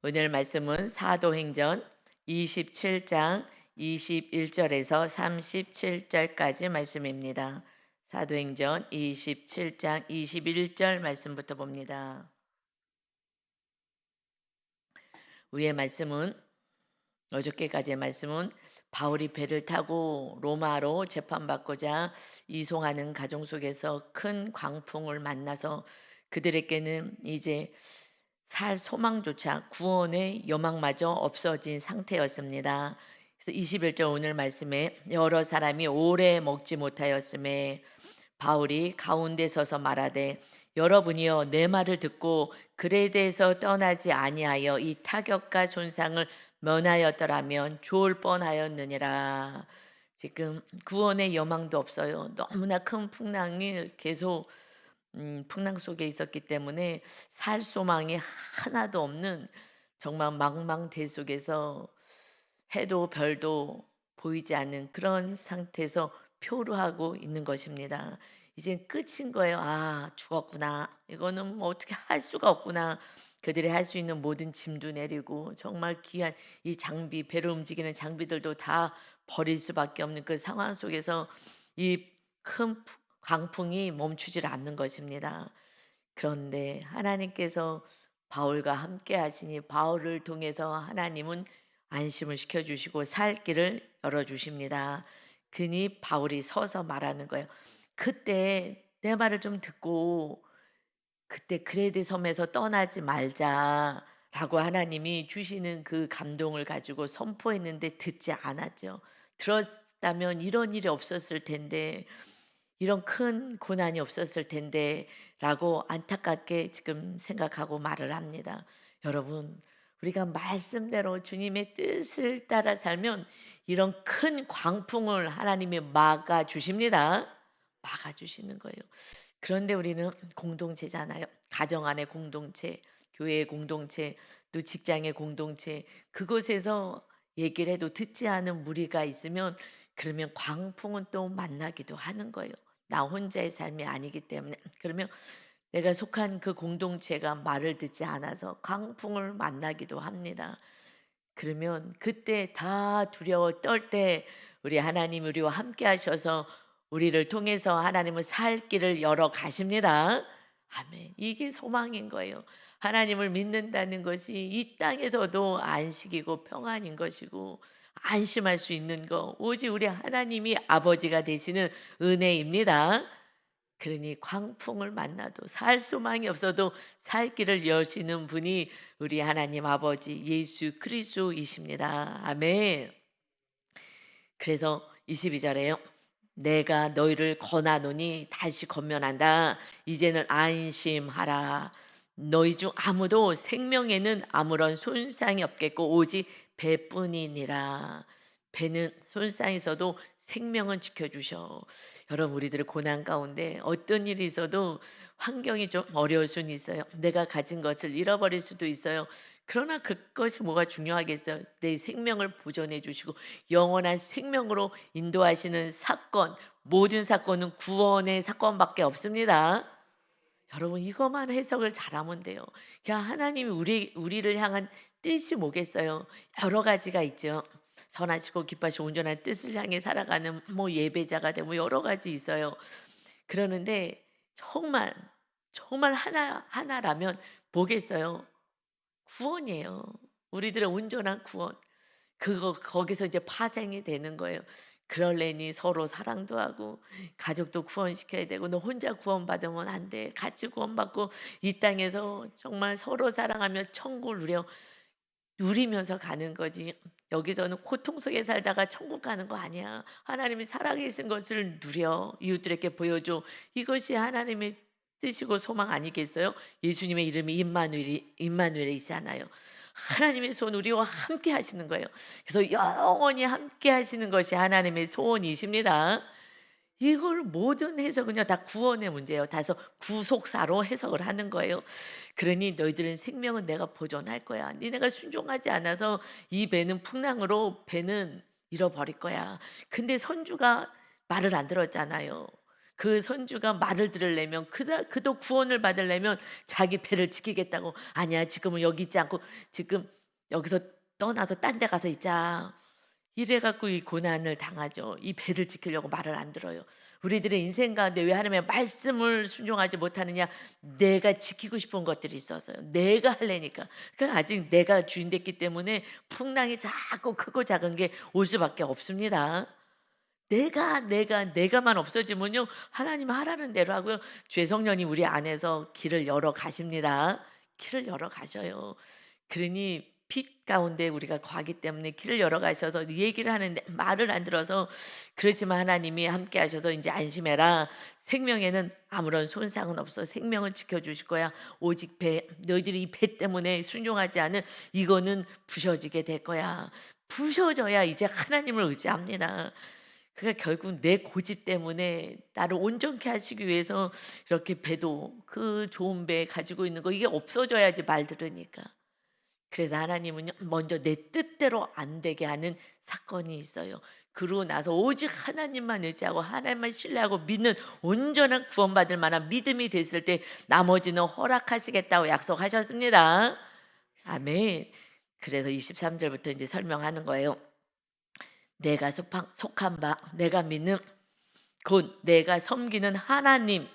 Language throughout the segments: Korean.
오늘 말씀은 사도행전 27장 21절에서 37절까지 말씀입니다. 사도행전 27장 21절 말씀부터 봅니다. 위의 말씀은 어저께까지의 말씀은 바울이 배를 타고 로마로 재판받고자 이송하는 가정 속에서 큰 광풍을 만나서 그들에게는 이제 살 소망조차 구원의 여망마저 없어진 상태였습니다. 그래서 21절 오늘 말씀에 여러 사람이 오래 먹지 못하였음에 바울이 가운데 서서 말하되 여러분이여 내 말을 듣고 그레데에서 떠나지 아니하여 이 타격과 손상을 면하였더라면 좋을 뻔하였느니라. 지금 구원의 여망도 없어요. 너무나 큰 풍랑이 계속 풍랑 속에 있었기 때문에 살 소망이 하나도 없는 정말 망망대속에서 해도 별도 보이지 않는 그런 상태에서 표류하고 있는 것입니다. 이제 끝인 거예요. 아, 죽었구나. 이거는 뭐 어떻게 할 수가 없구나. 그들이 할 수 있는 모든 짐도 내리고 정말 귀한 이 장비, 배를 움직이는 장비들도 다 버릴 수밖에 없는 그 상황 속에서 이 큰 광풍이 멈추질 않는 것입니다. 그런데 하나님께서 바울과 함께 하시니 바울을 통해서 하나님은 안심을 시켜주시고 살 길을 열어주십니다. 그니 바울이 서서 말하는 거예요. 그때 내 말을 좀 듣고 그때 그레데 섬에서 떠나지 말자라고 하나님이 주시는 그 감동을 가지고 선포했는데 듣지 않았죠. 들었다면 이런 일이 없었을 텐데 이런 큰 고난이 없었을 텐데라고 안타깝게 지금 생각하고 말을 합니다. 여러분, 우리가 말씀대로 주님의 뜻을 따라 살면 이런 큰 광풍을 하나님이 막아 주십니다. 막아 주시는 거예요. 그런데 우리는 공동체잖아요. 가정 안의 공동체, 교회의 공동체, 또 직장의 공동체, 그곳에서 얘기를 해도 듣지 않은 무리가 있으면 그러면 광풍은 또 만나기도 하는 거예요. 나 혼자의 삶이 아니기 때문에. 그러면 내가 속한 그 공동체가 말을 듣지 않아서 광풍을 만나기도 합니다. 그러면 그때 다 두려워 떨 때 우리 하나님 우리와 함께 하셔서 우리를 통해서 하나님은 살 길을 열어 가십니다. 아멘. 이게 소망인 거예요. 하나님을 믿는다는 것이 이 땅에서도 안식이고 평안인 것이고 안심할 수 있는 거 오직 우리 하나님이 아버지가 되시는 은혜입니다. 그러니 광풍을 만나도 살 소망이 없어도 살 길을 여시는 분이 우리 하나님 아버지 예수 그리스도이십니다. 아멘. 그래서 22절에요. 내가 너희를 권하노니 다시 권면한다. 이제는 안심하라. 너희 중 아무도 생명에는 아무런 손상이 없겠고 오직 배뿐이니라. 배는 손상이 있어도 생명은 지켜주셔. 여러분 우리들의 고난 가운데 어떤 일이 있어도 환경이 좀 어려울 수는 있어요. 내가 가진 것을 잃어버릴 수도 있어요. 그러나 그것이 뭐가 중요하겠어요. 내 생명을 보존해 주시고 영원한 생명으로 인도하시는 사건, 모든 사건은 구원의 사건밖에 없습니다. 여러분 이것만 해석을 잘하면 돼요. 그냥 하나님이 우리를 향한 뜻이 뭐겠어요? 여러 가지가 있죠. 선하시고 기뻐하시고 온전한 뜻을 향해 살아가는 뭐 예배자가 되고 여러 가지 있어요. 그러는데 정말 정말 하나라면 뭐겠어요? 구원이에요. 우리들의 온전한 구원. 그거 거기서 이제 파생이 되는 거예요. 그럴래니 서로 사랑도 하고 가족도 구원시켜야 되고 너 혼자 구원받으면 안 돼. 같이 구원받고 이 땅에서 정말 서로 사랑하며 천국을 누리면서 가는 거지. 여기서는 고통 속에 살다가 천국 가는 거 아니야. 하나님이 살아계신 것을 누려 이웃들에게 보여줘. 이것이 하나님의 뜻이고 소망 아니겠어요? 예수님의 이름이 임마누엘이잖아요. 하나님의 손 우리와 함께 하시는 거예요. 그래서 영원히 함께 하시는 것이 하나님의 소원이십니다. 이걸 모든 해석은요 다 구원의 문제예요. 다서 구속사로 해석을 하는 거예요. 그러니 너희들은 생명은 내가 보존할 거야. 니네가 순종하지 않아서 이 배는 배는 잃어버릴 거야. 근데 선주가 말을 안 들었잖아요. 그 손주가 말을 들으려면 그도 구원을 받으려면 자기 배를 지키겠다고 "아니야. 지금은 여기 있지 않고 지금 여기서 떠나서 딴 데 가서 있자." 이래 갖고 이 고난을 당하죠. 이 배를 지키려고 말을 안 들어요. 우리들의 인생 가운데 왜 하나님의 말씀을 순종하지 못하느냐? 내가 지키고 싶은 것들이 있어서요. 내가 하려니까. 그러니까 아직 내가 주인 됐기 때문에 풍랑이 자꾸 크고 작은 게 올 수밖에 없습니다. 내가만 없어지면요. 하나님은 하라는 대로 하고요. 죄 성령이 우리 안에서 길을 열어 가십니다. 길을 열어 가셔요. 그러니 빛 가운데 우리가 거하기 때문에 길을 열어 가셔서 얘기를 하는데 말을 안 들어서 그렇지만 하나님이 함께 하셔서 "인제 안심해라. 생명에는 아무런 손상은 없어. 생명을 지켜 주실 거야. 오직 배 너희들이 이 배 때문에 순종하지 않은 이거는 부서지게 될 거야." 부서져야 이제 하나님을 의지합니다. 그러니까 결국 내 고집 때문에 나를 온전케 하시기 위해서 이렇게 배도 그 좋은 배 가지고 있는 거 이게 없어져야지 말 들으니까. 그래서 하나님은요 먼저 내 뜻대로 안 되게 하는 사건이 있어요. 그러고 나서 오직 하나님만 의지하고 하나님만 신뢰하고 믿는 온전한 구원받을 만한 믿음이 됐을 때 나머지는 허락하시겠다고 약속하셨습니다. 아멘. 그래서 23절부터 이제 설명하는 거예요. 내가 속한 바 내가 믿는 곧 내가 섬기는 하나님의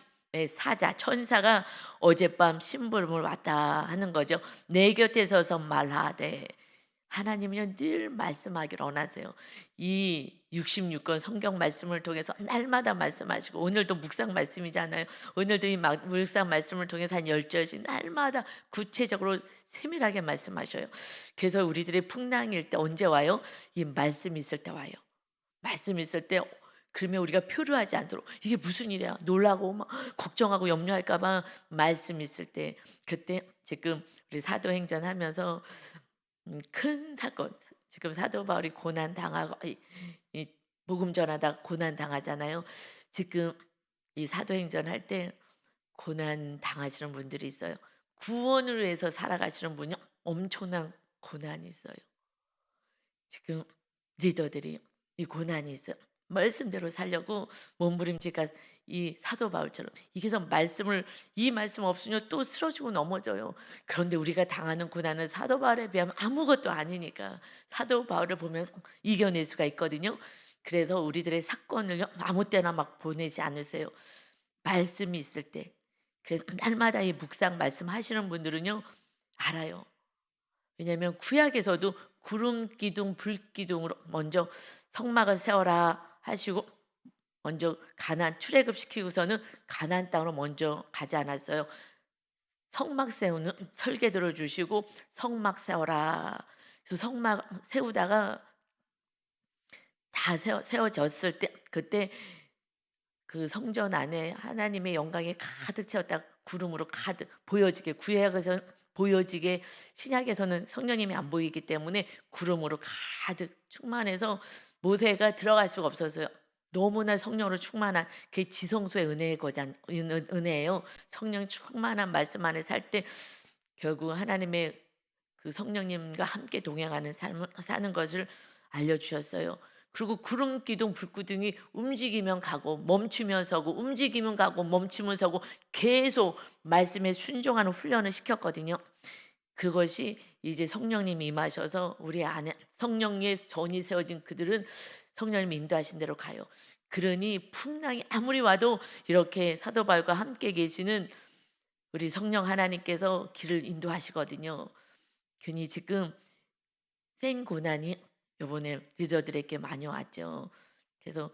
사자 천사가 어젯밤 심부름을 왔다 하는 거죠. 내 곁에 서서 말하되 하나님은요 늘 말씀하기를 원하세요. 이 66권 성경 말씀을 통해서 날마다 말씀하시고 오늘도 묵상 말씀이잖아요. 오늘도 이 묵상 말씀을 통해서 한 10절씩 날마다 구체적으로 세밀하게 말씀하셔요. 그래서 우리들의 풍랑일 때 언제 와요? 이 말씀 있을 때 와요. 말씀 있을 때 그러면 우리가 표류하지 않도록 이게 무슨 일이야 놀라고 막 걱정하고 염려할까 봐 말씀 있을 때 그때 지금 우리 사도행전 하면서 큰 사건 지금 사도 바울이 고난 당하고 이 복음 전하다 고난 당하잖아요. 지금 이 사도행전 할 때 고난 당하시는 분들이 있어요. 구원을 위해서 살아가시는 분이 엄청난 고난이 있어요. 지금 리더들이 이 고난이 있어요. 말씀대로 살려고 몸부림치가 이 사도 바울처럼 이게서 말씀을 이 말씀 없으면 또 쓰러지고 넘어져요. 그런데 우리가 당하는 고난은 사도 바울에 비하면 아무것도 아니니까 사도 바울을 보면서 이겨낼 수가 있거든요. 그래서 우리들의 사건을 아무 때나 막 보내지 않으세요. 말씀이 있을 때. 그래서 날마다 이 묵상 말씀하시는 분들은요 알아요. 왜냐하면 구약에서도 구름 기둥 불 기둥으로 먼저 성막을 세워라 하시고 먼저 가나안 출애굽시키고서는 가나안 땅으로 먼저 가지 않았어요. 성막 세우는 설계 들어주시고 성막 세워라. 그래서 성막 세우다가 다 세워졌을 때 그때 그 성전 안에 하나님의 영광이 가득 채웠다 구름으로 가득 보여지게 구약에서는 보여지게 신약에서는 성령님이 안 보이기 때문에 구름으로 가득 충만해서 모세가 들어갈 수가 없었어요. 너무나 성령으로 충만한 그 지성소의 은혜의 거장 은혜예요. 성령 충만한 말씀 안에 살 때 결국 하나님의 그 성령님과 함께 동행하는 삶을 사는 것을 알려주셨어요. 그리고 구름 기둥 불기둥이 움직이면 가고 멈추면 서고 움직이면 가고 멈추면 서고 계속 말씀에 순종하는 훈련을 시켰거든요. 그것이 이제 성령님이 임하셔서 우리 안에 성령의 전이 세워진 그들은 성령님이 인도하신 대로 가요. 그러니 풍랑이 아무리 와도 이렇게 사도 바울과 함께 계시는 우리 성령 하나님께서 길을 인도하시거든요. 그니 지금 센 고난이 요번에 리더들에게 많이 왔죠. 그래서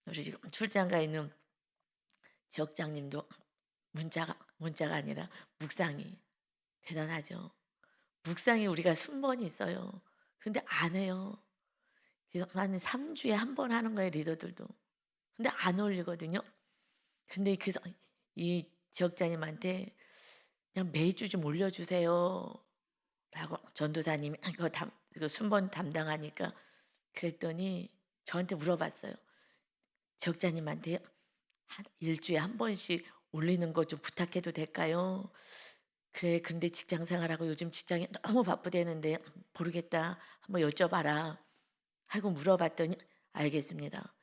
우리 지금 출장 가 있는 지역장님도 문자가 아니라 묵상이 대단하죠. 묵상이 우리가 순번이 있어요. 근데 안 해요. 그래서 한 3주에 한 번 하는 거예요, 리더들도. 근데 안 올리거든요. 근데 그래서 이 지역장님한테 그냥 매주 좀 올려주세요. 라고 전도사님이 이거 순번 담당하니까 그랬더니 저한테 물어봤어요. 지역자님한테 한 일주일에 한 번씩 올리는 거 좀 부탁해도 될까요? 그래, 근데 직장 생활하고 요즘 직장이 너무 바쁘대는데 모르겠다. 한번 여쭤봐라. 하고 물어봤더니 알겠습니다.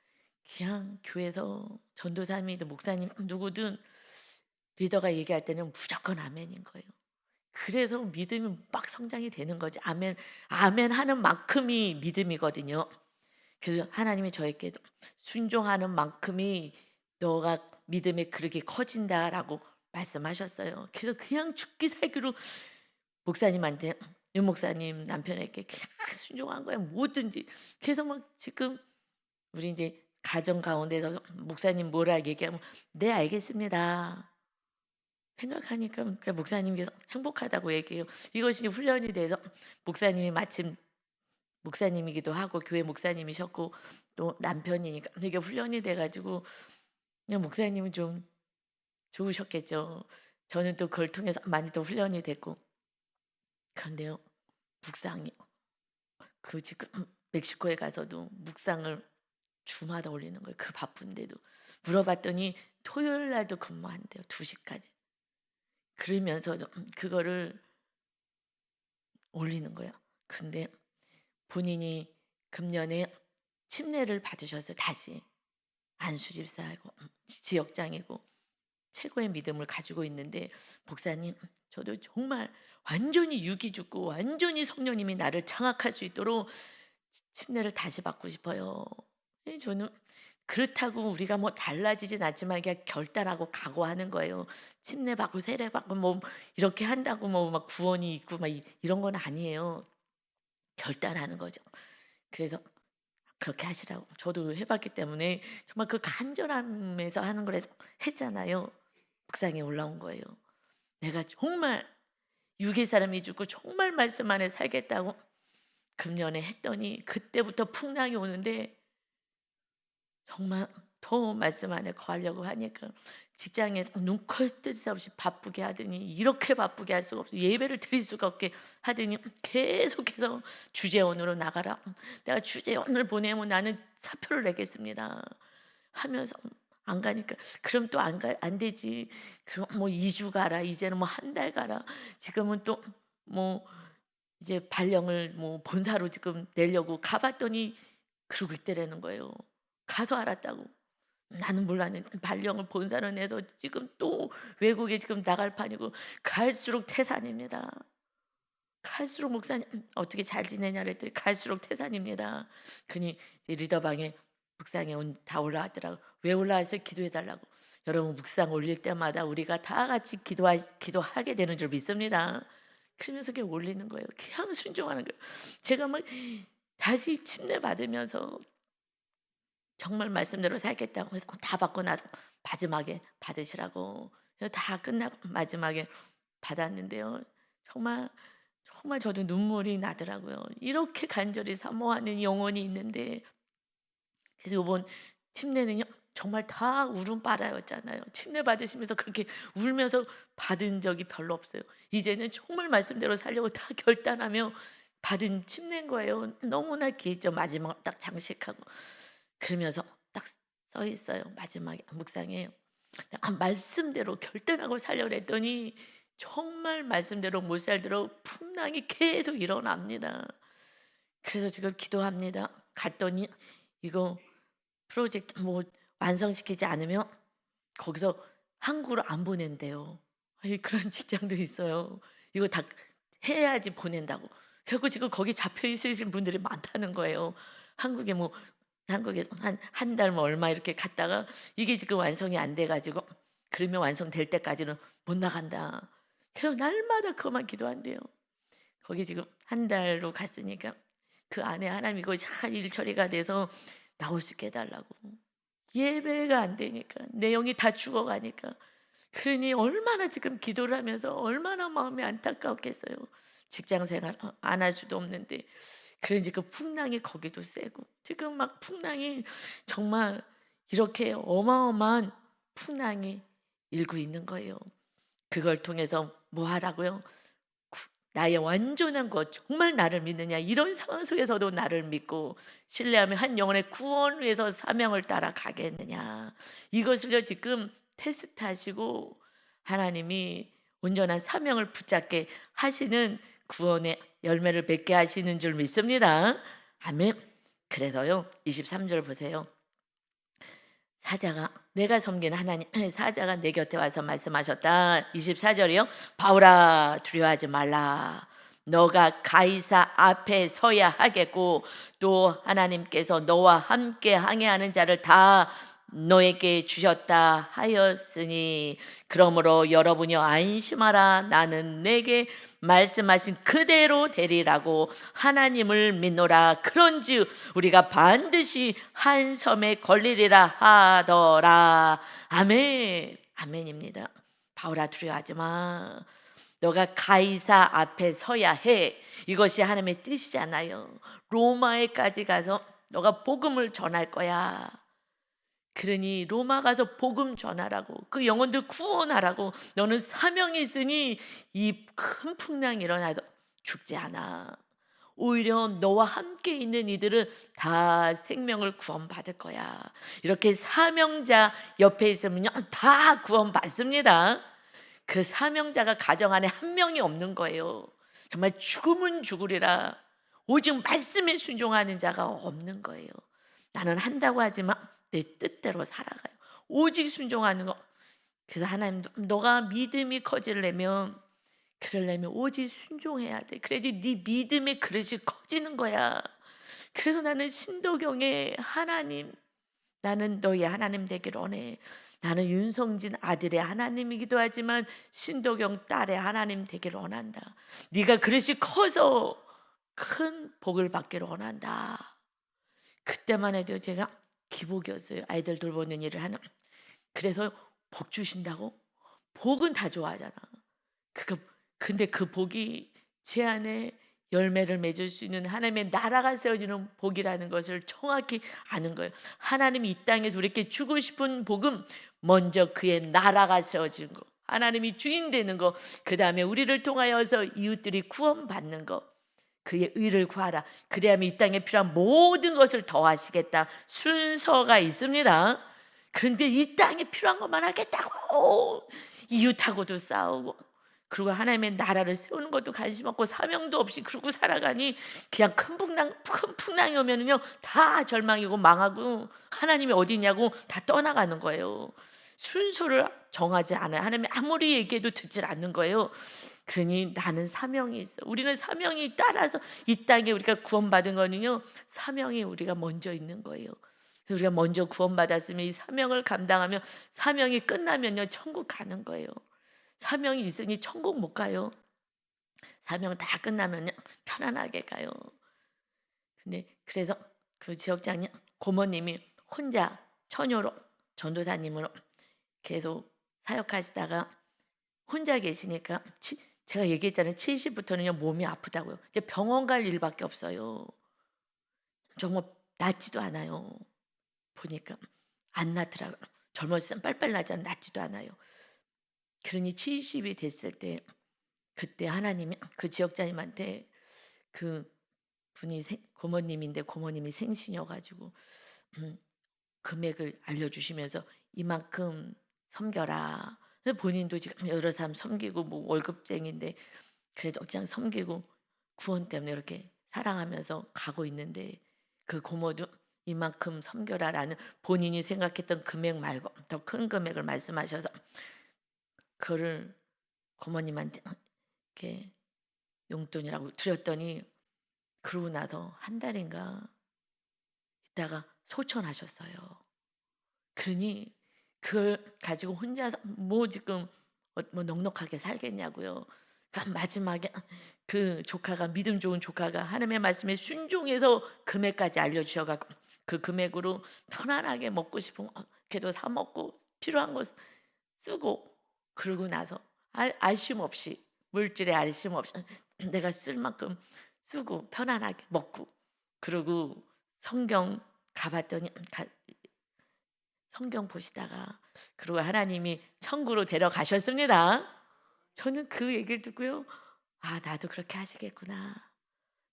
그냥 교회에서 전도사님이든 목사님 누구든 리더가 얘기할 때는 무조건 아멘인 거예요. 그래서 믿음이 막 성장이 되는 거지. 아멘, 아멘 하는 만큼이 믿음이거든요. 그래서 하나님이 저에게 순종하는 만큼이 너가 믿음의 그릇이 커진다라고 말씀하셨어요. 그래서 그냥 죽기 살기로 목사님한테, 윤 목사님 남편에게 그냥 순종한 거예요. 뭐든지. 그래서 막 지금 우리 이제 가정 가운데서 목사님 뭐라 얘기하면 네 알겠습니다. 생각하니까 그 목사님께서 행복하다고 얘기해요. 이것이 훈련이 돼서 목사님이 마침 목사님이기도 하고 교회 목사님이셨고 또 남편이니까 이게 훈련이 돼 가지고 그냥 목사님은 좀 좋으셨겠죠. 저는 또 그걸 통해서 많이 또 훈련이 됐고. 그런데요. 묵상이 그 지금 멕시코에 가서도 묵상을 주마다 올리는 거예요. 그 바쁜데도. 물어봤더니 토요일 날도 근무한대요. 2시까지. 그러면서도 그거를 올리는 거예요. 근데 본인이 금년에 침례를 받으셔서 다시 안수집사이고 지역장이고 최고의 믿음을 가지고 있는데 목사님 저도 정말 완전히 육이 죽고 완전히 성령님이 나를 장악할 수 있도록 침례를 다시 받고 싶어요. 저는 그렇다고 우리가 뭐 달라지진 않지만 그냥 결단하고 각오하는 거예요. 침례 받고 세례 받고 뭐 이렇게 한다고 뭐 막 구원이 있고 막 이런 건 아니에요. 결단하는 거죠. 그래서 그렇게 하시라고 저도 해봤기 때문에 정말 그 간절함에서 하는 거라서 했잖아요. 묵상에 올라온 거예요. 내가 정말 육의 사람이 죽고 정말 말씀 안에 살겠다고 금년에 했더니 그때부터 풍랑이 오는데 정말 더 말씀 안에 거하려고 하니까 직장에서 눈코 뜰 새 없이 바쁘게 하더니 이렇게 바쁘게 할 수가 없어. 예배를 드릴 수가 없게 하더니 계속해서 주재원으로 나가라. 내가 주재원을 보내면 나는 사표를 내겠습니다. 하면서 안 가니까 그럼 또 안 되지. 그럼 뭐 2주 가라. 이제는 뭐 한 달 가라. 지금은 또 뭐 이제 발령을 뭐 본사로 지금 내려고 가봤더니 그러고 있더라는 거예요. 가서 알았다고. 나는 몰랐는데 발령을 본사로 내서 지금 또 외국에 지금 나갈 판이고 갈수록 태산입니다. 갈수록 목사님 어떻게 잘 지내냐 그랬더니 갈수록 태산입니다. 그니 이제 리더방에 묵상에 다 올라왔더라고. 왜 올라와서 기도해 달라고. 여러분 묵상 올릴 때마다 우리가 다 같이 기도하게 되는 줄 믿습니다. 그러면서 그게 올리는 거예요. 그냥 순종하는 거예요. 제가 막 다시 침례 받으면서 정말 말씀대로 살겠다고 해서 다 받고 나서 마지막에 받으시라고 다 끝나고 마지막에 받았는데요. 정말 정말 저도 눈물이 나더라고요. 이렇게 간절히 사모하는 영혼이 있는데 그래서 이번 침례는요 정말 다 울음바라였잖아요. 침례 받으시면서 그렇게 울면서 받은 적이 별로 없어요. 이제는 정말 말씀대로 살려고 다 결단하며 받은 침례인 거예요. 너무나 귀했죠. 마지막 딱 장식하고 그러면서 딱 써 있어요. 마지막에 묵상에 말씀대로 결단하고 살려고 했더니 정말 말씀대로 못 살도록 풍랑이 계속 일어납니다. 그래서 지금 기도합니다. 갔더니 이거 프로젝트 뭐 완성시키지 않으면 거기서 한국으로 안 보낸대요. 아니, 그런 직장도 있어요. 이거 다 해야지 보낸다고. 결국 지금 거기 잡혀 있으신 분들이 많다는 거예요. 한국에 뭐 한국에서 한 달 뭐 얼마 이렇게 갔다가 이게 지금 완성이 안 돼가지고 그러면 완성될 때까지는 못 나간다. 그래서 날마다 그것만 기도한대요. 거기 지금 한 달로 갔으니까 그 안에 하나님 이거 잘 일 처리가 돼서 나올 수 있게 해달라고. 예배가 안 되니까 내용이 다 죽어가니까 그러니 얼마나 지금 기도를 하면서 얼마나 마음이 안타까웠겠어요. 직장생활 안 할 수도 없는데 그런지 그 풍랑이 거기도 세고 지금 막 풍랑이 정말 이렇게 어마어마한 풍랑이 일고 있는 거예요. 그걸 통해서 뭐 하라고요? 나의 완전한 것 정말 나를 믿느냐 이런 상황 속에서도 나를 믿고 신뢰하며 한 영혼의 구원을 위해서 사명을 따라 가겠느냐 이것을요 지금 테스트하시고 하나님이 온전한 사명을 붙잡게 하시는 구원의 열매를 맺게 하시는 줄 믿습니다. 아멘. 그래서요 23절 보세요. 사자가 내가 섬기는 하나님 사자가 내 곁에 와서 말씀하셨다. 24절이요. 바울아 두려워하지 말라. 너가 가이사 앞에 서야 하겠고 또 하나님께서 너와 함께 항해하는 자를 다 너에게 주셨다 하였으니 그러므로 여러분이여 안심하라. 나는 내게 말씀하신 그대로 되리라고 하나님을 믿노라. 그런즉 우리가 반드시 한 섬에 걸리리라 하더라. 아멘. 아멘입니다. 바울아 두려워하지 마. 너가 가이사 앞에 서야 해. 이것이 하나님의 뜻이잖아요. 로마에까지 가서 너가 복음을 전할 거야. 그러니 로마 가서 복음 전하라고, 그 영혼들 구원하라고. 너는 사명이 있으니 이 큰 풍랑이 일어나도 죽지 않아. 오히려 너와 함께 있는 이들은 다 생명을 구원받을 거야. 이렇게 사명자 옆에 있으면요 다 구원받습니다. 그 사명자가 가정 안에 한 명이 없는 거예요. 정말 죽으면 죽으리라. 오직 말씀에 순종하는 자가 없는 거예요. 나는 한다고 하지만 내 뜻대로 살아가요. 오직 순종하는 거. 그래서 하나님도 너가 믿음이 커지려면 그러려면 오직 순종해야 돼. 그래야지 네 믿음의 그릇이 커지는 거야. 그래서 나는 신도경의 하나님, 나는 너의 하나님 되기를 원해. 나는 윤성진 아들의 하나님이기도 하지만 신도경 딸의 하나님 되기를 원한다. 네가 그릇이 커서 큰 복을 받기를 원한다. 그때만 해도 제가 기복이었어요. 아이들 돌보는 일을 하는. 그래서 복 주신다고? 복은 다 좋아하잖아. 근데 그 복이 제 안에 열매를 맺을 수 있는 하나님의 나라가 세워지는 복이라는 것을 정확히 아는 거예요. 하나님이 이 땅에서 우리에게 주고 싶은 복음, 먼저 그의 나라가 세워지는 거, 하나님이 주인 되는 거, 그 다음에 우리를 통하여서 이웃들이 구원받는 거, 그의 의를 구하라. 그래야만 이 땅에 필요한 모든 것을 더하시겠다. 순서가 있습니다. 그런데 이 땅에 필요한 것만 하겠다고 이웃하고도 싸우고, 그리고 하나님의 나라를 세우는 것도 관심 없고 사명도 없이 그러고 살아가니 그냥 큰 풍랑이 오면은요 다 절망이고 망하고 하나님이 어디 있냐고 다 떠나가는 거예요. 순서를 정하지 않아요. 하나님이 아무리 얘기해도 듣질 않는 거예요. 그러니 나는 사명이 있어. 우리는 사명이 따라서 이 땅에 우리가 구원받은 거는요 사명이 우리가 먼저 있는 거예요. 우리가 먼저 구원받았으면 이 사명을 감당하면 사명이 끝나면요 천국 가는 거예요. 사명이 있으니 천국 못 가요. 사명 다 끝나면요 편안하게 가요. 근데 그래서 그 지역장님 고모님이 혼자 처녀로 전도사님으로 계속 사역하시다가 혼자 계시니까 제가 얘기했잖아요. 70부터는요 몸이 아프다고요. 이제 병원 갈 일밖에 없어요. 정말 낫지도 않아요. 보니까 안 낫더라고요. 젊었을 땐 빨빨 나잖아요. 낫지도 않아요. 그러니 70이 됐을 때 그때 하나님이 그 지역장님한테 그 분이 고모님인데 고모님이 생신이어가지고 금액을 알려주시면서 이만큼 섬겨라. 그래서 본인도 지금 여러 사람 섬기고 뭐 월급쟁인데 그래도 그냥 섬기고 구원 때문에 이렇게 사랑하면서 가고 있는데 그 고모도 이만큼 섬겨라라는 본인이 생각했던 금액 말고 더 큰 금액을 말씀하셔서 그거를 고모님한테 이렇게 용돈이라고 드렸더니 그러고 나서 한 달인가 있다가 소천하셨어요. 그러니 그걸 가지고 혼자서 뭐 지금 뭐 넉넉하게 살겠냐고요. 그러니까 마지막에 그 조카가 믿음 좋은 조카가 하나님의 말씀에 순종해서 금액까지 알려주셔갖고 그 금액으로 편안하게 먹고 싶은 거 걔도 사 먹고 필요한 거 쓰고 그러고 나서 알심 없이 물질에 알심 없이 내가 쓸 만큼 쓰고 편안하게 먹고 그러고 성경 가봤더니 성경 보시다가 그리고 하나님이 천국으로 데려가셨습니다. 저는 그 얘기를 듣고요. 아 나도 그렇게 하시겠구나.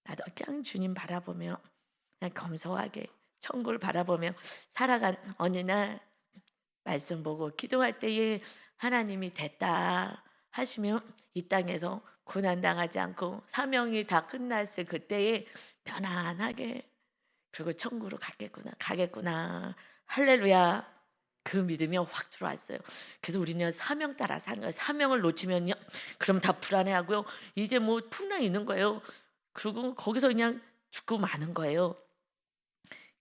나도 그냥 주님 바라보며 그냥 검소하게 천국을 바라보며 살아간 어느 날 말씀 보고 기도할 때에 하나님이 됐다 하시면 이 땅에서 고난당하지 않고 사명이 다 끝났을 그때에 편안하게 그리고 천국으로 가겠구나 할렐루야. 그 믿음이 확 들어왔어요. 그래서 우리는 사명 따라 사는 거예요. 사명을 놓치면요, 그럼 다 불안해하고요. 이제 뭐 풍랑이 있는 거예요. 그리고 거기서 그냥 죽고 마는 거예요.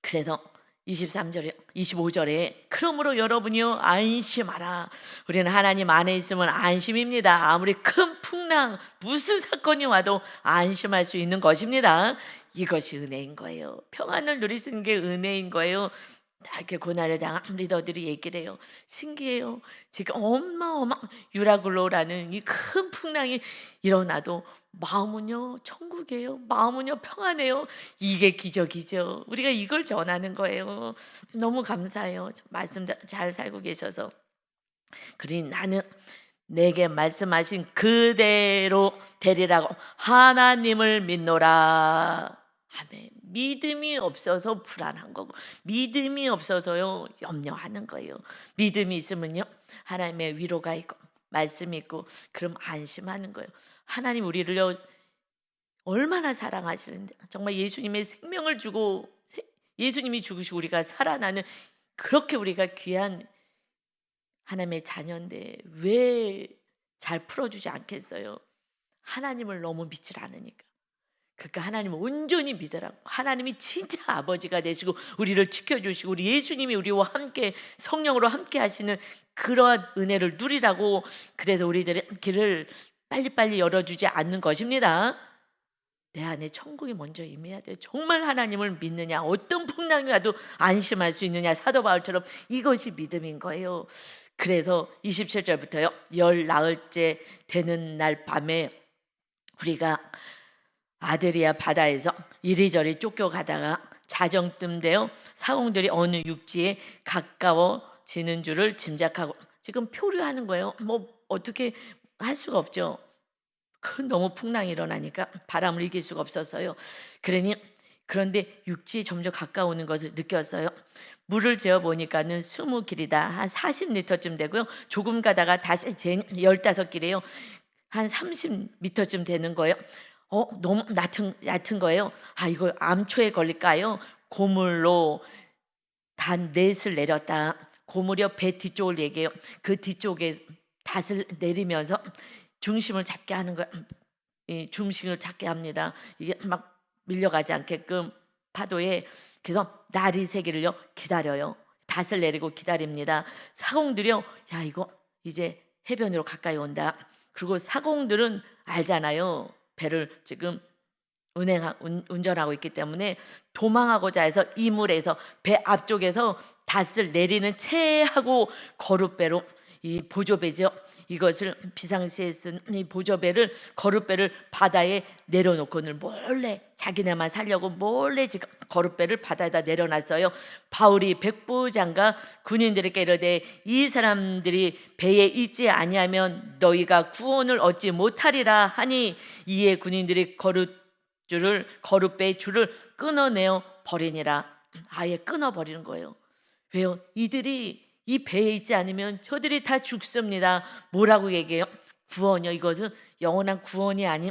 그래서 23절에 25절에 그러므로 여러분이요 안심하라. 우리는 하나님 안에 있으면 안심입니다. 아무리 큰 풍랑 무슨 사건이 와도 안심할 수 있는 것입니다. 이것이 은혜인 거예요. 평안을 누릴 수 있는 게 은혜인 거예요. 다 이렇게 고난을 당한 리더들이 얘기를 해요. 신기해요. 지금 어마어마 유라굴로라는 이 큰 풍랑이 일어나도 마음은요 천국이에요. 마음은요 평안해요. 이게 기적이죠. 우리가 이걸 전하는 거예요. 너무 감사해요. 말씀 잘 살고 계셔서. 그러니 나는 내게 말씀하신 그대로 되리라고 하나님을 믿노라. 아멘. 믿음이 없어서 불안한 거고, 믿음이 없어서요 염려하는 거예요. 믿음이 있으면요 하나님의 위로가 있고 말씀이 있고 그럼 안심하는 거예요. 하나님 우리를요 얼마나 사랑하시는데, 정말 예수님의 생명을 주고 예수님이 죽으시고 우리가 살아나는 그렇게 우리가 귀한 하나님의 자녀인데 왜 잘 풀어주지 않겠어요? 하나님을 너무 믿질 않으니까. 그러니까 하나님을 온전히 믿으라고. 하나님이 진짜 아버지가 되시고 우리를 지켜주시고 우리 예수님이 우리와 함께 성령으로 함께 하시는 그러한 은혜를 누리라고. 그래서 우리들의 길을 빨리빨리 열어주지 않는 것입니다. 내 안에 천국이 먼저 임해야 돼요. 정말 하나님을 믿느냐, 어떤 풍랑이 와도 안심할 수 있느냐, 사도 바울처럼 이것이 믿음인 거예요. 그래서 27절부터요 10나흘째 되는 날 밤에 우리가 아드리아 바다에서 이리저리 쫓겨가다가 자정쯤되어 사공들이 어느 육지에 가까워지는 줄을 짐작하고, 지금 표류하는 거예요. 뭐 어떻게 할 수가 없죠. 너무 풍랑이 일어나니까 바람을 이길 수가 없었어요. 그런데 육지에 점점 가까우는 것을 느꼈어요. 물을 재어 보니까는 20길이다. 한 40리터쯤 되고요. 조금 가다가 다시 15길이에요. 한 30m쯤 되는 거예요. 너무 얕은 거예요. 이거 암초에 걸릴까요? 고물로 단 넷을 내렸다. 고물이요 배 뒤쪽을 얘기해요. 그 뒤쪽에 닷을 내리면서 중심을 잡게 하는 거예요. 이 중심을 잡게 합니다. 이게 막 밀려가지 않게끔 파도에. 그래서 날이 새기를요 기다려요. 닷을 내리고 기다립니다. 사공들이요, 야 이거 이제 해변으로 가까이 온다. 그리고 사공들은 알잖아요. 배를 지금 운전하고 있기 때문에 도망하고자 해서 이 물에서 배 앞쪽에서 닷을 내리는 채 하고 거룻배로, 이 보조배죠. 이것을 비상시에 쓴 이 보조배를, 거룻배를 바다에 내려놓고는 몰래 자기네만 살려고 몰래 지금 거룻배를 바다에다 내려놨어요. 바울이 백부장과 군인들에게 이르되 이 사람들이 배에 있지 아니하면 너희가 구원을 얻지 못하리라 하니, 이에 군인들이 거룻배의 줄을 끊어내어 버리니라. 아예 끊어버리는 거예요. 왜요? 이들이 이 배에 있지 않으면 저들이 다 죽습니다. 뭐라고 얘기해요? 구원이요. 이것은 영원한 구원이 아닌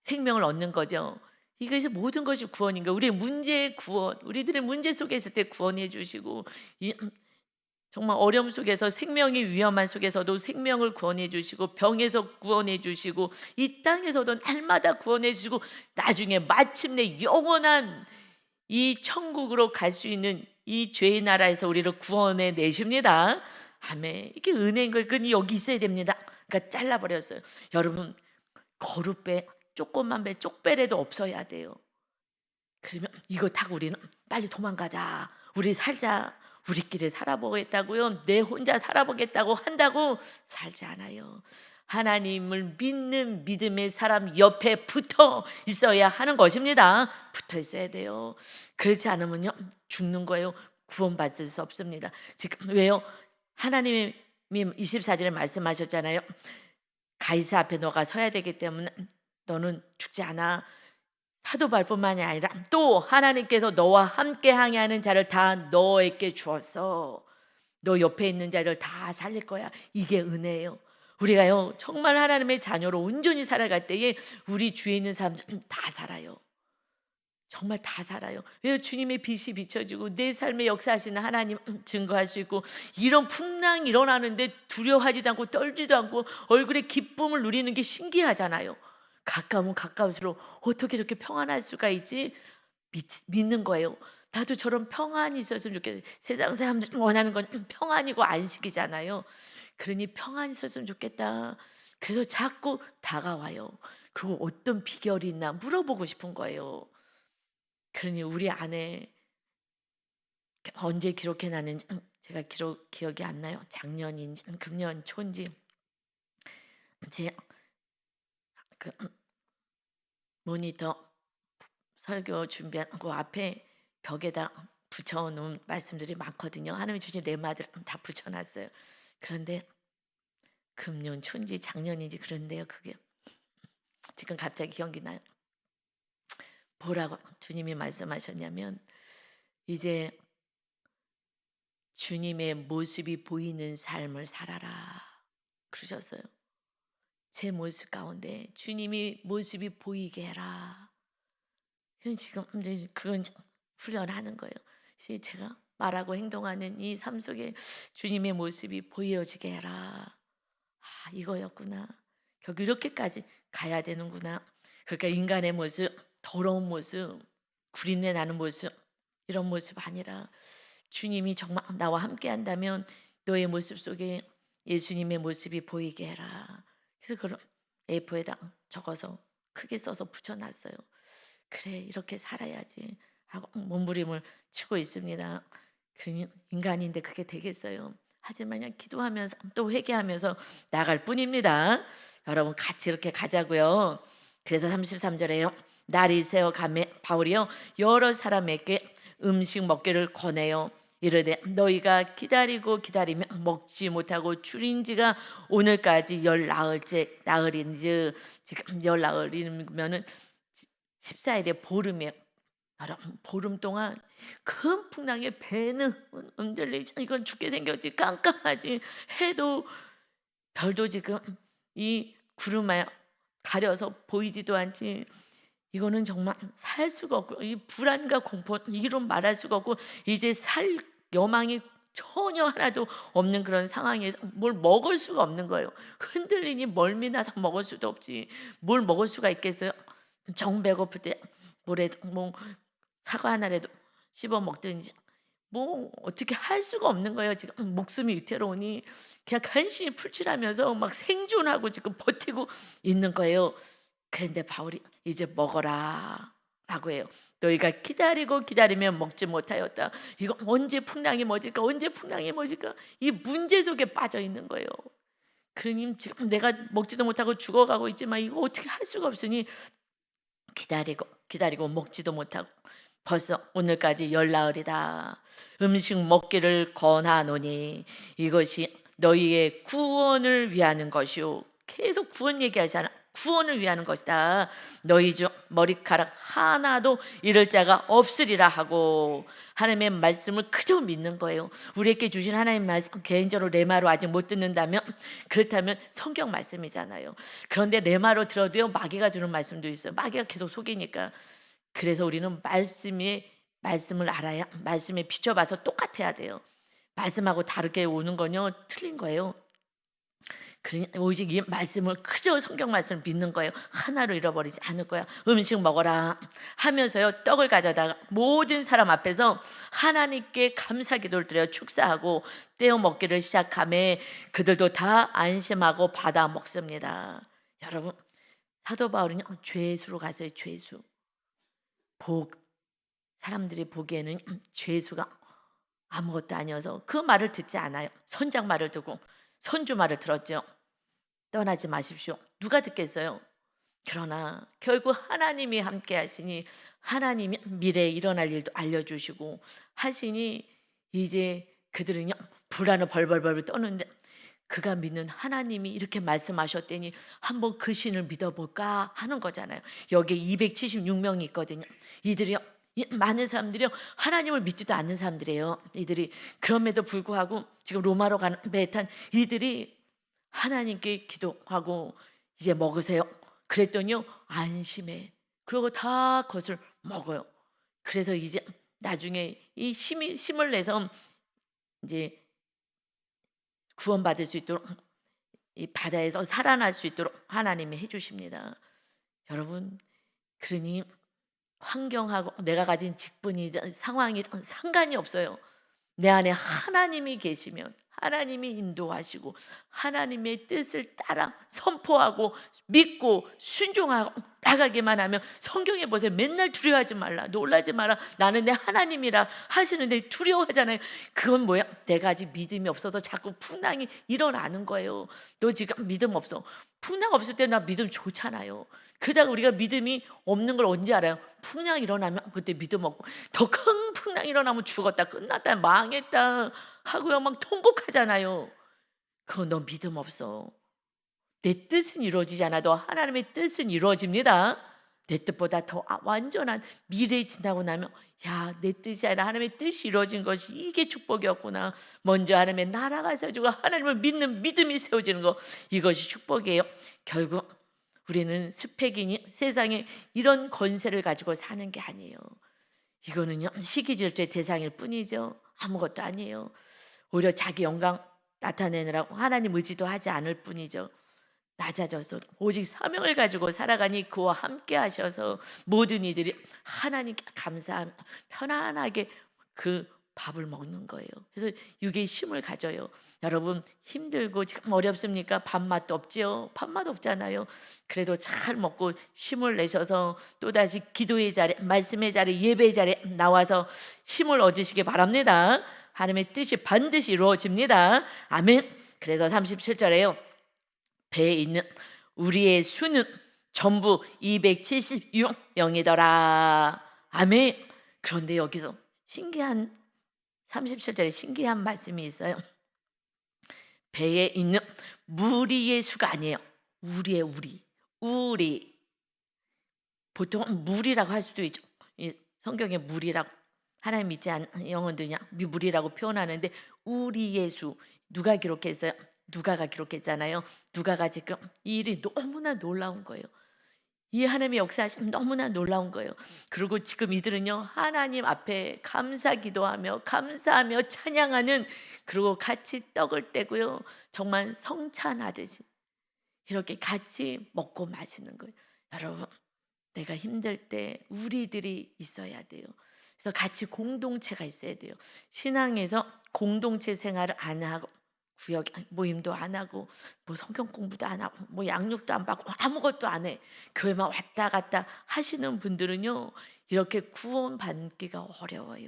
생명을 얻는 거죠. 이것이 모든 것이 구원인 거예요. 우리의 문제의 구원, 우리들의 문제 속에 있을 때 구원해 주시고, 정말 어려움 속에서, 생명이 위험한 속에서도 생명을 구원해 주시고, 병에서 구원해 주시고, 이 땅에서도 날마다 구원해 주시고, 나중에 마침내 영원한 이 천국으로 갈 수 있는 이 죄의 나라에서 우리를 구원해 내십니다. 아멘. 이게 은혜인 거예요. 그건 여기 있어야 됩니다. 그러니까 잘라버렸어요. 여러분, 거룻배, 조그만 배, 쪽배라도 없어야 돼요. 그러면 이거 타고 우리는 빨리 도망가자, 우리 살자, 우리끼리 살아보겠다고요, 내 혼자 살아보겠다고 한다고 살지 않아요. 하나님을 믿는 믿음의 사람 옆에 붙어 있어야 하는 것입니다. 붙어 있어야 돼요. 그렇지 않으면요 죽는 거예요. 구원받을 수 없습니다. 지금 왜요? 하나님이 24절에 말씀하셨잖아요. 가이사 앞에 너가 서야 되기 때문에 너는 죽지 않아. 사도 바울뿐만이 아니라 또 하나님께서 너와 함께 항해하는 자를 다 너에게 주었어. 너 옆에 있는 자를 다 살릴 거야. 이게 은혜예요. 우리가요 정말 하나님의 자녀로 온전히 살아갈 때에 우리 주위에 있는 사람들 다 살아요. 정말 다 살아요. 왜 주님의 빛이 비춰지고 내 삶에 역사하시는 하나님 증거할 수 있고 이런 풍랑이 일어나는데 두려워하지도 않고 떨지도 않고 얼굴에 기쁨을 누리는 게 신기하잖아요. 가까우면 가까울수록 어떻게 이렇게 평안할 수가 있지? 믿는 거예요. 나도 저런 평안이 있었으면 좋겠어요. 세상 사람들이 원하는 건 평안이고 안식이잖아요. 그러니 평안이 있었으면 좋겠다. 그래서 자꾸 다가와요. 그리고 어떤 비결이 있나 물어보고 싶은 거예요. 그러니 우리 안에 언제 기록해 놨는지 제가 기억이 안 나요. 작년인지 금년 초인지 제 그 모니터 설교 준비한 그 앞에 벽에다 붙여놓은 말씀들이 많거든요. 하나님이 주신 레마들 다 붙여놨어요. 그런데 금년 초인지 작년인지 그런데요. 그게 지금 갑자기 기억이 나요. 뭐라고 주님이 말씀하셨냐면 이제 주님의 모습이 보이는 삶을 살아라 그러셨어요. 제 모습 가운데 주님이 모습이 보이게 해라. 지금 이제 그건 훈련하는 거예요. 이제 제가 말하고 행동하는 이 삶 속에 주님의 모습이 보여지게 해라. 아, 이거였구나. 결국 이렇게까지 가야 되는구나. 그러니까 인간의 모습, 더러운 모습, 구린내 나는 모습 이런 모습 아니라 주님이 정말 나와 함께 한다면 너의 모습 속에 예수님의 모습이 보이게 해라. 그래서 그걸 A4에다 적어서 크게 써서 붙여놨어요. 그래 이렇게 살아야지 하고 몸부림을 치고 있습니다. 그 인간인데 그게 되겠어요. 하지만 그냥 기도하면서 또 회개하면서 나갈 뿐입니다. 여러분 같이 이렇게 가자고요. 그래서 33절에요. 날이 새어 가매 바울이요 여러 사람에게 음식 먹기를 권해요. 이르되 너희가 기다리고 기다리면 먹지 못하고 줄인 지가 오늘까지 열 나흘인즉 지금 열 나흘이면은 14일에 보름이에요. 여러분 보름 동안 큰 풍랑에 배는 흔들리지 이건 죽게 생겼지 깜깜하지 해도 별도 지금 이 구름에 가려서 보이지도 않지 이거는 정말 살 수가 없고 이 불안과 공포 이론 말할 수가 없고 이제 살 여망이 전혀 하나도 없는 그런 상황에서 뭘 먹을 수가 없는 거예요. 흔들리니 멀미 나서 먹을 수도 없지 뭘 먹을 수가 있겠어요. 정 배고플 때 뭐래도 뭐 사과 하나라도 씹어 먹든지 뭐 어떻게 할 수가 없는 거예요. 지금 목숨이 위태로우니 그냥 간신히 풀칠하면서 막 생존하고 지금 버티고 있는 거예요. 그런데 바울이 이제 먹어라 라고 해요. 너희가 기다리고 기다리면 먹지 못하였다. 이거 언제 풍랑이 멎을까 언제 풍랑이 멎을까 이 문제 속에 빠져 있는 거예요. 그러니 지금 내가 먹지도 못하고 죽어가고 있지만 이거 어떻게 할 수가 없으니 기다리고 먹지도 못하고 벌써 오늘까지 열 나흘이다. 음식 먹기를 권하노니 이것이 너희의 구원을 위하는 것이요. 계속 구원 얘기하잖아. 구원을 위하는 것이다. 너희 중 머리카락 하나도 잃을 자가 없으리라 하고 하나님의 말씀을 그저 믿는 거예요. 우리에게 주신 하나님 말씀 개인적으로 레마로 아직 못 듣는다면 그렇다면 성경 말씀이잖아요. 그런데 레마로 들어도요 마귀가 주는 말씀도 있어요. 마귀가 계속 속이니까 그래서 우리는 말씀을 알아야 말씀에 비춰봐서 똑같아야 돼요. 말씀하고 다르게 오는 건요 틀린 거예요. 오직 이 말씀을 그저 성경 말씀을 믿는 거예요. 하나로 잃어버리지 않을 거야. 음식 먹어라 하면서요 떡을 가져다가 모든 사람 앞에서 하나님께 감사 기도를 드려 축사하고 떼어 먹기를 시작하며 그들도 다 안심하고 받아 먹습니다. 여러분 사도 바울은요 죄수로 갔어요. 죄수. 사람들이 보기에는 죄수가 아무것도 아니어서 그 말을 듣지 않아요. 선장 말을 듣고 선주 말을 들었죠. 떠나지 마십시오. 누가 듣겠어요? 그러나 결국 하나님이 함께 하시니 하나님이 미래에 일어날 일도 알려주시고 하시니 이제 그들은요 불안을 벌벌벌 떠는데 그가 믿는 하나님이 이렇게 말씀하셨더니 한번 그 신을 믿어볼까 하는 거잖아요. 여기에 276명이 있거든요. 이들이요 많은 사람들이요 하나님을 믿지도 않는 사람들이에요. 이들이 그럼에도 불구하고 지금 로마로 가는 배 탄 이들이 하나님께 기도하고 이제 먹으세요. 그랬더니요 안심해. 그리고 다 그것을 먹어요. 그래서 이제 나중에 이 힘을 내서 이제 구원받을 수 있도록, 이 바다에서 살아날 수 있도록 하나님이 해주십니다. 여러분, 그러니 환경하고 내가 가진 직분이 상황이 상관이 없어요. 내 안에 하나님이 계시면 하나님이 인도하시고 하나님의 뜻을 따라 선포하고 믿고 순종하고 나가기만 하면, 성경에 보세요. 맨날 두려워하지 말라, 놀라지 마라, 나는 내 하나님이라 하시는데 두려워하잖아요. 그건 뭐야? 내가 아직 믿음이 없어서 자꾸 풍랑이 일어나는 거예요. 너 지금 믿음 없어. 풍랑 없을 때 나 믿음 좋잖아요. 그러다가 우리가 믿음이 없는 걸 언제 알아요? 풍랑 일어나면 그때 믿음 없고, 더 큰 풍랑 일어나면 죽었다, 끝났다, 망했다 하고요 막 통곡하잖아요. 그건 너 믿음 없어. 내 뜻은 이루어지지 않아도 하나님의 뜻은 이루어집니다. 내 뜻보다 더 완전한 미래에 지나고 나면, 야, 내 뜻이 아니라 하나님의 뜻이 이루어진 것이 이게 축복이었구나. 먼저 하나님의 나라가 세워지고 하나님을 믿는 믿음이 세워지는 것, 이것이 축복이에요. 결국 우리는 스펙이니 세상에 이런 권세를 가지고 사는 게 아니에요. 이거는요 시기질투의 대상일 뿐이죠. 아무것도 아니에요. 오히려 자기 영광 나타내느라고 하나님 의지도 하지 않을 뿐이죠. 낮아져서 오직 사명을 가지고 살아가니 그와 함께 하셔서 모든 이들이 하나님께 감사하며 편안하게 그 밥을 먹는 거예요. 그래서 육의 힘을 가져요. 여러분, 힘들고 지금 어렵습니까? 밥맛도 없지요. 밥맛 없잖아요. 그래도 잘 먹고 힘을 내셔서 또다시 기도의 자리, 말씀의 자리, 예배의 자리에 나와서 힘을 얻으시기 바랍니다. 하나님의 뜻이 반드시 이루어집니다. 아멘. 그래서 37절에요. 배에 있는 우리의 수는 전부 276명이더라. 아멘. 그런데 여기서 신기한 37절에 신기한 말씀이 있어요. 배에 있는 무리의 수가 아니에요. 우리의 우리. 보통 무리라고 할 수도 있죠. 성경에 무리라고, 하나님 믿지 않는 영혼들이냐 무리라고 표현하는데, 우리의 수, 누가 기록했어요? 누가가 기록했잖아요. 누가가 지금 이 일이 너무나 놀라운 거예요. 이 하나님의 역사하심 너무나 놀라운 거예요. 그리고 지금 이들은요 하나님 앞에 감사 기도하며 감사하며 찬양하는, 그리고 같이 떡을 떼고요 정말 성찬하듯이 이렇게 같이 먹고 마시는 거예요. 여러분, 내가 힘들 때 우리들이 있어야 돼요. 그래서 같이 공동체가 있어야 돼요. 신앙에서 공동체 생활을 안 하고 구역 모임도 안 하고 뭐 성경 공부도 안 하고 뭐 양육도 안 받고 아무것도 안 해, 교회만 왔다 갔다 하시는 분들은요 이렇게 구원받기가 어려워요.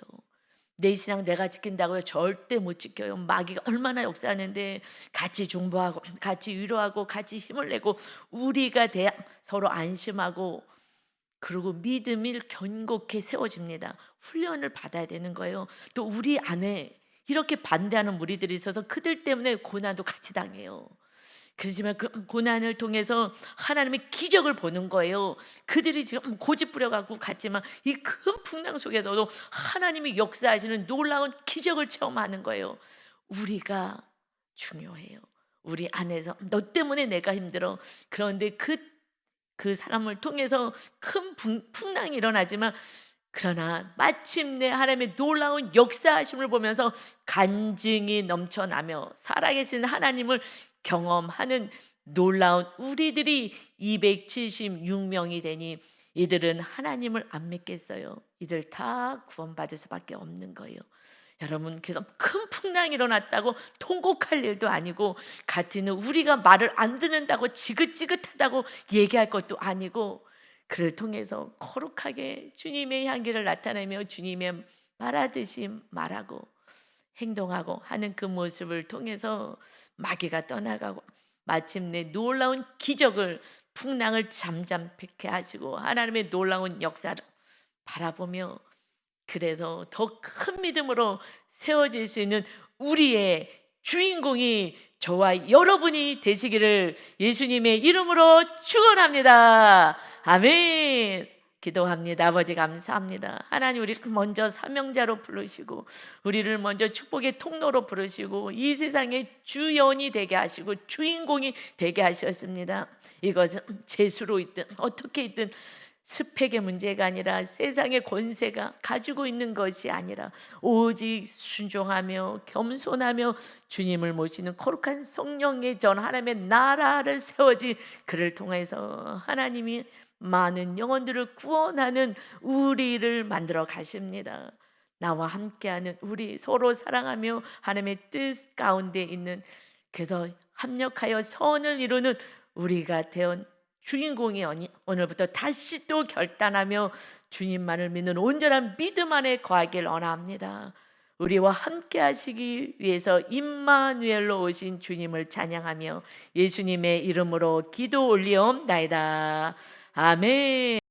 내 신앙 내가 지킨다고요? 절대 못 지켜요. 마귀가 얼마나 역사하는데, 같이 중보하고 같이 위로하고 같이 힘을 내고 우리가 돼야 서로 안심하고, 그리고 믿음이 견고하게 세워집니다. 훈련을 받아야 되는 거예요. 또 우리 안에 이렇게 반대하는 무리들이 있어서 그들 때문에 고난도 같이 당해요. 그렇지만 그 고난을 통해서 하나님의 기적을 보는 거예요. 그들이 지금 고집 부려갖고 갔지만 이 큰 풍랑 속에서도 하나님이 역사하시는 놀라운 기적을 체험하는 거예요. 우리가 중요해요. 우리 안에서 너 때문에 내가 힘들어. 그런데 그 사람을 통해서 큰 풍랑이 일어나지만, 그러나 마침내 하나님의 놀라운 역사하심을 보면서 간증이 넘쳐나며 살아계신 하나님을 경험하는 놀라운 우리들이 276명이 되니, 이들은 하나님을 안 믿겠어요. 이들 다 구원받을 수밖에 없는 거예요. 여러분, 그래서 큰 풍랑이 일어났다고 통곡할 일도 아니고, 같은 우리가 말을 안 듣는다고 지긋지긋하다고 얘기할 것도 아니고, 그를 통해서 거룩하게 주님의 향기를 나타내며 주님의 말하듯이 말하고 행동하고 하는 그 모습을 통해서 마귀가 떠나가고, 마침내 놀라운 기적을, 풍랑을 잠잠케 하시고 하나님의 놀라운 역사를 바라보며, 그래서 더 큰 믿음으로 세워질 수 있는 우리의 주인공이 저와 여러분이 되시기를 예수님의 이름으로 축원합니다. 아멘. 기도합니다. 아버지, 감사합니다. 하나님, 우리를 먼저 사명자로 부르시고 우리를 먼저 축복의 통로로 부르시고 이 세상의 주연이 되게 하시고 주인공이 되게 하셨습니다. 이것은 재수로 있든 어떻게 있든 스펙의 문제가 아니라 세상의 권세가 가지고 있는 것이 아니라 오직 순종하며 겸손하며 주님을 모시는 거룩한 성령의 전 하나님의 나라를 세워지 그를 통해서 하나님이 많은 영혼들을 구원하는 우리를 만들어 가십니다. 나와 함께하는 우리 서로 사랑하며 하나님의 뜻 가운데 있는, 그래서 합력하여 선을 이루는 우리가 되어 주인공이 오늘부터 다시 또 결단하며 주님만을 믿는 온전한 믿음 안에 거하길 원합니다. 우리와 함께 하시기 위해서 임마누엘로 오신 주님을 찬양하며 예수님의 이름으로 기도 올리옵나이다. 아멘.